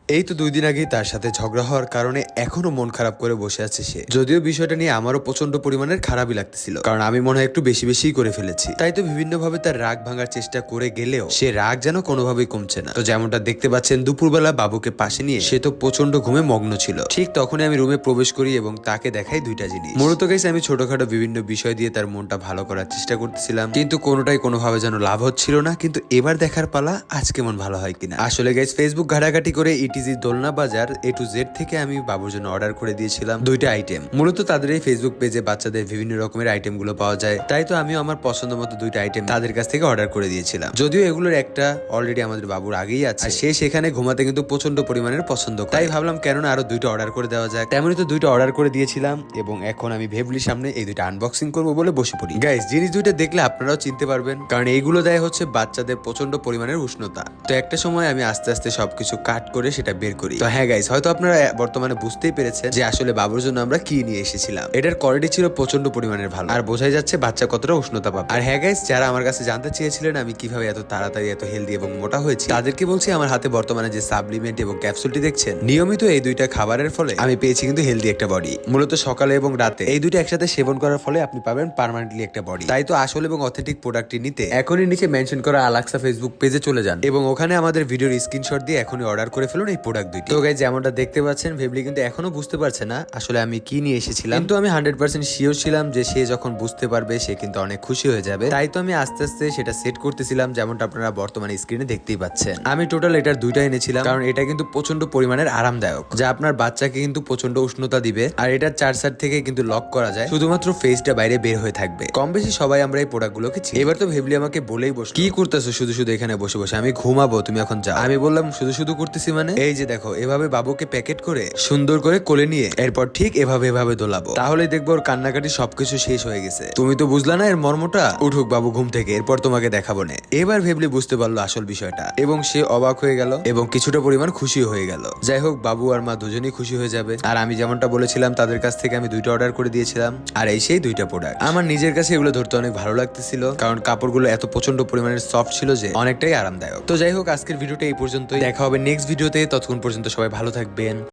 এই তো 2 দিন আগেই তার সাথে ঝগড়া হওয়ার কারণে এখনো মন খারাপ করে বসে আছে সে। যদিও বিষয়টা নিয়ে আমারও প্রচন্ড পরিমাণের খারাপই লাগতেছিল, কারণ আমি মনে হয় একটু বেশি বেশিই করে ফেলেছি। তাই তো বিভিন্ন ভাবে তার রাগ ভাঙার চেষ্টা করে গেলেও সে রাগ যেন কোনোভাবেই কমছে না। তো যেমনটা দেখতে পাচ্ছেন, দুপুরবেলা বাবুকে পাশে নিয়ে সে তো প্রচন্ড ঘুমে মগ্ন ছিল। ঠিক তখনই আমি রুমে প্রবেশ করি এবং তাকে দেখাই দুইটা জিনিস। মূলত গাইস, আমি ছোটখাটো বিভিন্ন বিষয় দিয়ে তার মনটা ভালো করার চেষ্টা করতেছিলাম, কিন্তু কোনোটাই কোনোভাবে যেন লাভ হচ্ছিল না। কিন্তু এবার দেখার পালা আজকে মন ভালো হয় কিনা। আসলে গাইস, ফেসবুক ঘাটাঘাটি করে ইটিজি দোলনা বাজার A to Z থেকে আমি বাবুর জন্য অর্ডার করে দিয়েছিলাম দুইটা আইটেম। মূলত তাদের এই ফেসবুক পেজে বাচ্চাদের বিভিন্ন রকমের আইটেম গুলো পাওয়া যায়, তাই তো আমিও আমার পছন্দ মতো দুইটা আইটেম তাদের কাছ থেকে অর্ডার করে দিয়েছিলাম। যদিও এগুলোর একটা অলরেডি আমাদের বাবুর আগেই আছে, আর সে সেখানে ঘুমাতে কিন্তু প্রচন্ড পরিমাণের পছন্দ করে। তাই ভাবলাম কেননা আরো দুইটা অর্ডার করে দেওয়া যায়। তেমনই তো দুইটা অর্ডার করে দিয়েছিলাম এবং এখন আমি ভেবলির সামনে এই দুইটা আনবক্সিং করবো বলে বসে পড়ি। গাইস, জিনিস দুইটা দেখলে আপনারাও চিনতে পারবেন, কারণ এইগুলো দেয় হচ্ছে বাচ্চাদের প্রচন্ড পরিমাণের উষ্ণতা। তো একটা সময় আমি আস্তে আস্তে সবকিছু কাট করে সেটা বের করি। তো হ্যাঁ গাইস, হয়তো আপনারা বর্তমানে বুঝতেই পেরেছেন যে আসলে বাবুর জন্য আমরা কি নিয়ে এসেছিলাম। এটার কোয়ালিটি ছিল প্রচন্ড পরিমাণের ভালো, আর বোঝাই যাচ্ছে বাচ্চা কতটা উষ্ণতা পাবে। আর হ্যাঁ গাইস, যারা আমার কাছে জানতে চেয়েছিলেন আমি কিভাবে এত তাড়াতাড়ি এত হেলদি এবং মোটা হয়েছি, তাদেরকে বলছি আমার হাতে বর্তমানে যে সাপ্লিমেন্ট এবং ক্যাপসুলটি দেখছেন, নিয়মিত এই দুইটা খাবারের ফলে আমি পেয়েছি কিন্তু হেলদি একটা বডি। মূলত সকালে এবং রাতে এই দুইটা একসাথে সেবন করার ফলে আপনি পাবেন পার্মানেন্টলি একটা বডি। তাই তো আসল এবং অথেন্টিক প্রোডাক্টটি নিতে এখনই নিচে মেনশন করা আলাক্সা ফেসবুক পেজে চলে যান এবং ওখানে আমাদের ভিডিওর স্ক্রিনশট দিয়ে এখনই অর্ডার করে ফেলুন এই প্রোডাক্ট দুইটি। তো গাইস, যেমনটা দেখতে পাচ্ছেন, ভেবলি কিন্তু এখনো বুঝতে পারছে না আসলে আমি কি নিয়ে এসেছিলাম, কিন্তু আমি 100% শিওর ছিলাম যে সে যখন বুঝতে পারবে সে কিন্তু অনেক খুশি হয়ে যাবে। তাই তো আমি আস্তে আস্তে সেটা সেট করতেছিলাম, যেমনটা আপনারা বর্তমানে স্ক্রিনে দেখতেই পাচ্ছেন। আমি টোটাল এটার দুইটা এনেছিলাম, কারণ এটা কিন্তু প্রচন্ড পরিমাণের আরামদায়ক, যা আপনার বাচ্চাকে কিন্তু প্রচন্ড উষ্ণতা দিবে। আর এটার 4 সাইড থেকে কিন্তু লক করা যায়, শুধুমাত্র ফেসটা বাইরে বের হয়ে থাকবে। কম বেশি সবাই আমরা এই প্রোডাক্ট গুলোকে চিনি। এবার তো ভেবলি আমাকে বলেই বসে, কি করতেছো শুধু শুধু এখানে বসে বসে, আমি ঘুমাবো, তুমি এখন যাও। আমি বললাম শুধু শুধু করতেছি মানে, এই যে দেখো, এভাবে বাবুকে প্যাকেট করে সুন্দর করে কোলে নিয়ে এরপর ঠিক এভাবে এভাবে দোলাবো, তাহলেই দেখবো ওর কান্নাকাটি সবকিছু শেষ হয়ে গেছে। তুমি তো বুঝলা না এর মর্মটা। উঠুক বাবু ঘুম থেকে, এরপর তোমাকে দেখাবো না। এবার ভেবলি বুঝতে পারলো আসল বিষয়টা এবং সে অবাক হয়ে গেল এবং কিছুটা পরিমাণ খুশি হয়ে গেল। যাই হোক, বাবু আর মা দুজনেই খুশি হয়ে যাবে। আর আমি যেমনটা বলেছিলাম তাদের কাছ থেকে আমি দুইটা অর্ডার করে দিয়েছিলাম, আর এই সেই দুইটা প্রোডাক্ট। আমার নিজের কাছে এগুলো ধরতে অনেক ভালো লাগতেছিল, কারণ কাপড়গুলো এত প্রচন্ড পরিমাণের সফট ছিল যে অনেকটাই আরামদায়ক। তো যাই হোক, আজকের ভিডিওটা এই পর্যন্তই। দেখা হবে নেক্সট ভিডিওতে। ততক্ষণ পর্যন্ত সবাই ভালো থাকবেন।